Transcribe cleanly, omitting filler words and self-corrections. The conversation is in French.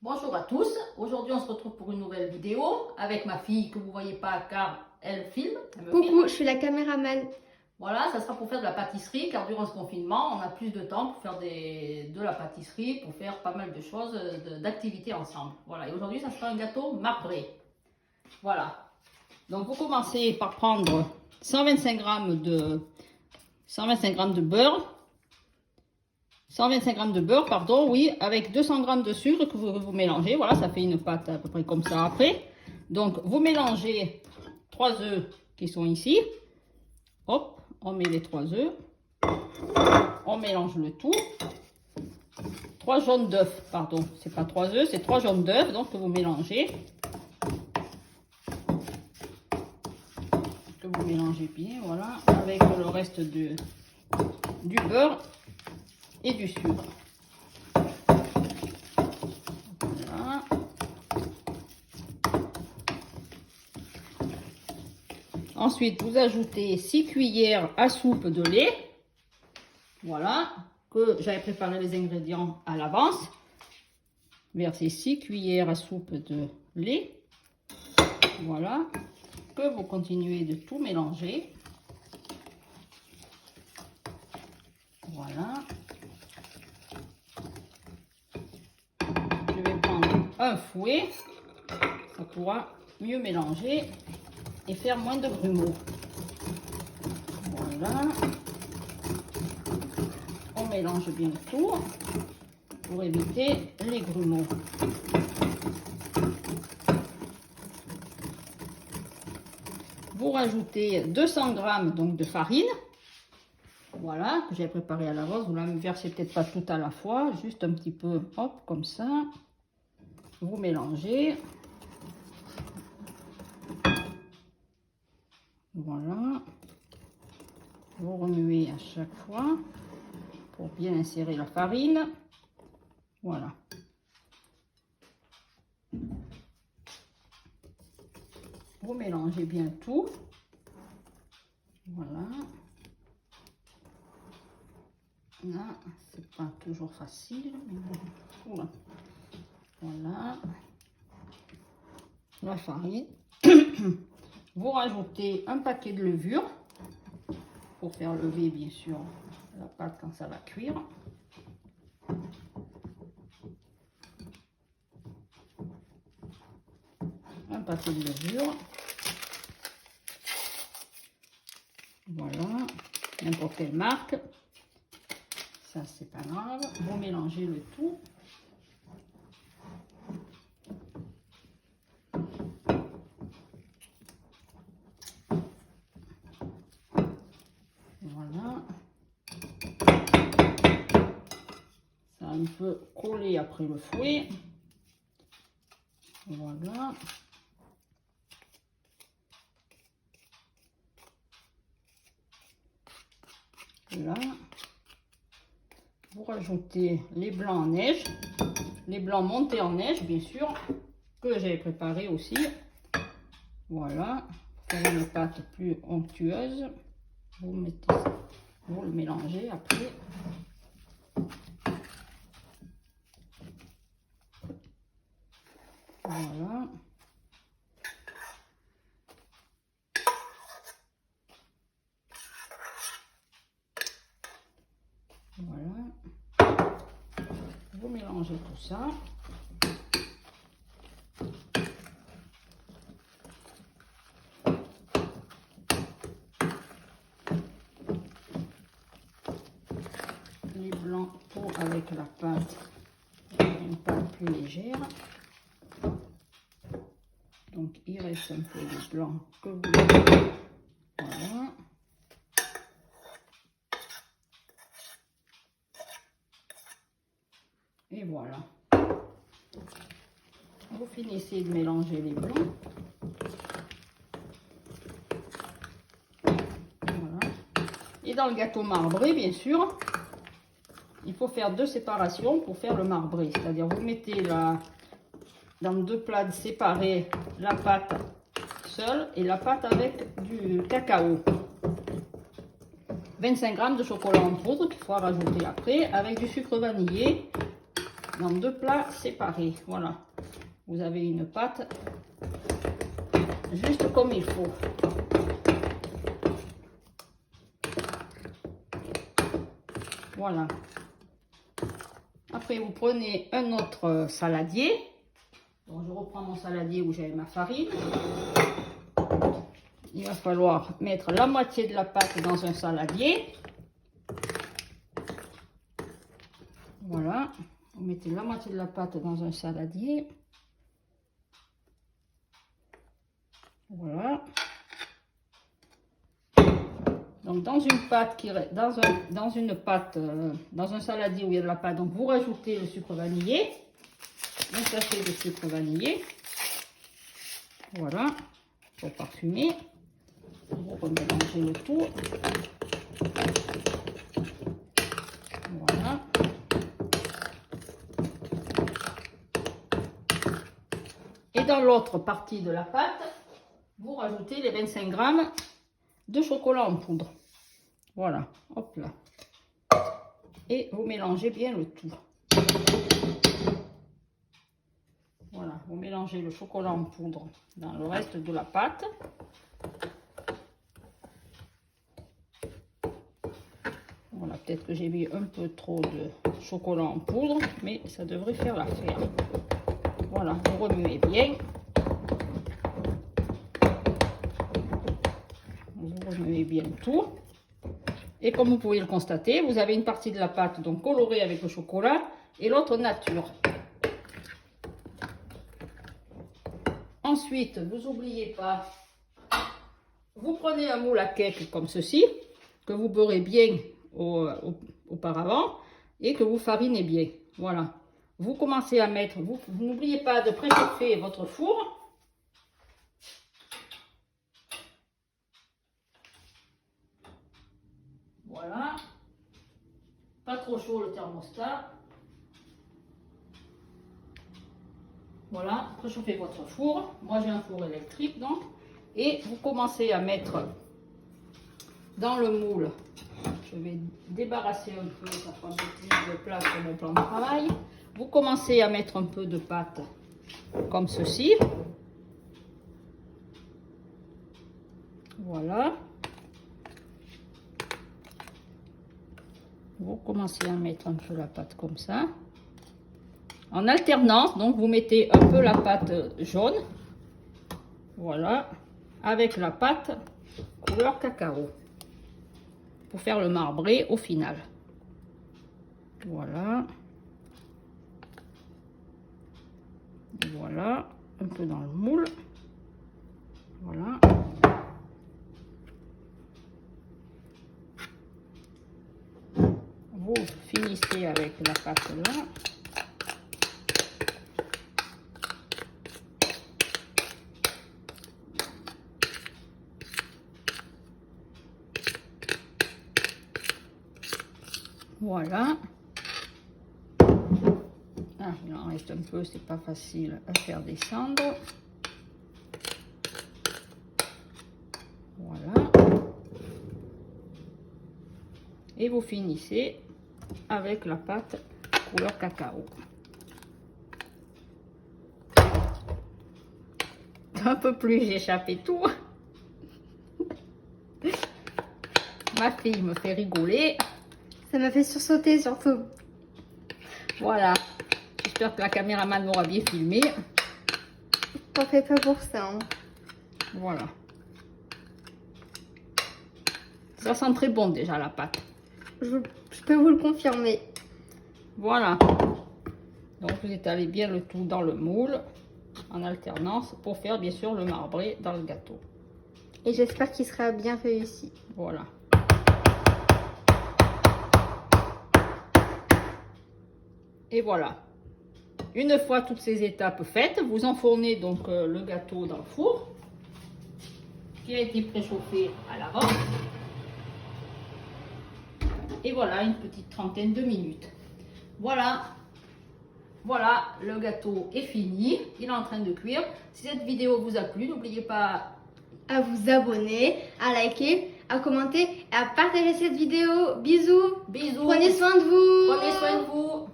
Bonjour à tous, aujourd'hui on se retrouve pour une nouvelle vidéo avec ma fille que vous ne voyez pas car elle filme. Coucou, je suis la caméraman. Voilà, ça sera pour faire de la pâtisserie car durant ce confinement on a plus de temps pour faire de la pâtisserie, pour faire pas mal de choses, d'activités ensemble. Voilà, et aujourd'hui ça sera un gâteau marbré. Voilà, donc vous commencez par prendre 125 g de beurre. 125 g de beurre, pardon, oui, avec 200 g de sucre que vous mélangez. Voilà, ça fait une pâte à peu près comme ça après. Donc, vous mélangez 3 œufs qui sont ici. Hop, on met les 3 œufs. On mélange le tout. 3 jaunes d'œufs, pardon, c'est pas 3 œufs, c'est 3 jaunes d'œufs, donc que vous mélangez. Que vous mélangez bien, voilà, avec le reste du beurre et du sucre. Voilà. Ensuite, vous ajoutez 6 cuillères à soupe de lait. Voilà, que j'avais préparé les ingrédients à l'avance. Versez 6 cuillères à soupe de lait. Voilà, que vous continuez de tout mélanger. Voilà. Je vais prendre un fouet, ça pourra mieux mélanger et faire moins de grumeaux. Voilà. On mélange bien tout pour éviter les grumeaux. Vous rajoutez 200 g donc de farine. Voilà, que j'ai préparé à l'avance. Vous la versez peut-être pas tout à la fois, juste un petit peu, hop, comme ça. Vous mélangez. Voilà. Vous remuez à chaque fois pour bien insérer la farine. Voilà. Vous mélangez bien tout. Voilà. Là, c'est pas toujours facile. Voilà. Voilà. La farine. Vous rajoutez un paquet de levure pour faire lever bien sûr la pâte quand ça va cuire. Un paquet de levure. Voilà. N'importe quelle marque. Ça, c'est pas grave. Vous mélangez le tout. Voilà. Ça a un peu collé après le fouet. Voilà. Là. Vous rajoutez les blancs en neige, les blancs montés en neige bien sûr, que j'avais préparé aussi. Voilà, pour faire une pâte plus onctueuse. Vous mettez, vous le mélangez après. Voilà. Voilà. Vous mélangez tout ça. Les blancs pour avec la pâte, une pâte plus légère. Donc il reste un peu de blanc que vous mettez. Voilà. Et voilà. Vous finissez de mélanger les blancs. Voilà. Et dans le gâteau marbré, bien sûr, il faut faire 2 séparations pour faire le marbré. C'est-à-dire, vous mettez dans 2 plats séparés la pâte seule et la pâte avec du cacao. 25 g de chocolat en poudre qu'il faut rajouter après avec du sucre vanillé dans deux plats séparés. Voilà, vous avez une pâte juste comme il faut. Voilà. Après, vous prenez un autre saladier. Donc, je reprends mon saladier où j'avais ma farine. Il va falloir mettre la moitié de la pâte dans un saladier. Voilà. Vous mettez la moitié de la pâte dans un saladier. Voilà. Donc dans une pâte dans un saladier où il y a de la pâte, donc vous rajoutez le sucre vanillé, un sachet de sucre vanillé. Voilà, pour parfumer. Vous remélangez le tout. Voilà. Et dans l'autre partie de la pâte, vous rajoutez les 25 grammes de chocolat en poudre. Voilà, hop là. Et vous mélangez bien le tout. Voilà, vous mélangez le chocolat en poudre dans le reste de la pâte. Voilà, peut-être que j'ai mis un peu trop de chocolat en poudre, mais ça devrait faire l'affaire. Voilà, vous remuez bien. Vous remuez bien tout. Et comme vous pouvez le constater, vous avez une partie de la pâte donc colorée avec le chocolat et l'autre nature. Ensuite, vous n'oubliez pas, vous prenez un moule à cake comme ceci, que vous beurrez bien auparavant et que vous farinez bien. Voilà. Vous commencez à mettre, vous n'oubliez pas de préchauffer votre four. Voilà. Pas trop chaud le thermostat. Voilà, préchauffez votre four. Moi j'ai un four électrique donc. Et vous commencez à mettre dans le moule. Je vais débarrasser un peu, ça prend un peu plus de place sur mon plan de travail. Vous commencez à mettre un peu de pâte comme ceci. Voilà. Vous commencez à mettre un peu la pâte comme ça. En alternance, donc vous mettez un peu la pâte jaune. Voilà. Avec la pâte couleur cacao. Pour faire le marbré au final. Voilà. Voilà. Un peu dans le moule. Voilà. Vous finissez avec la pâte là. Voilà. Ah, il en reste un peu, c'est pas facile à faire descendre. Voilà. Et vous finissez avec la pâte couleur cacao. Un peu plus, j'ai échappé tout. Ma fille me fait rigoler. Ça m'a fait sursauter surtout. Voilà. J'espère que la caméraman m'aura bien filmé. T'en fais pas pour ça. Hein. Voilà. Ça sent très bon déjà la pâte. Je peux vous le confirmer. Voilà. Donc vous étalez bien le tout dans le moule en alternance pour faire bien sûr le marbré dans le gâteau. Et j'espère qu'il sera bien réussi. Voilà. Et voilà. Une fois toutes ces étapes faites, vous enfournez donc le gâteau dans le four qui a été préchauffé à l'avance. Et voilà, une petite trentaine de minutes. Voilà. Voilà, le gâteau est fini. Il est en train de cuire. Si cette vidéo vous a plu, n'oubliez pas à vous abonner, à liker, à commenter et à partager cette vidéo. Bisous. Bisous. Prenez soin de vous. Prenez soin de vous.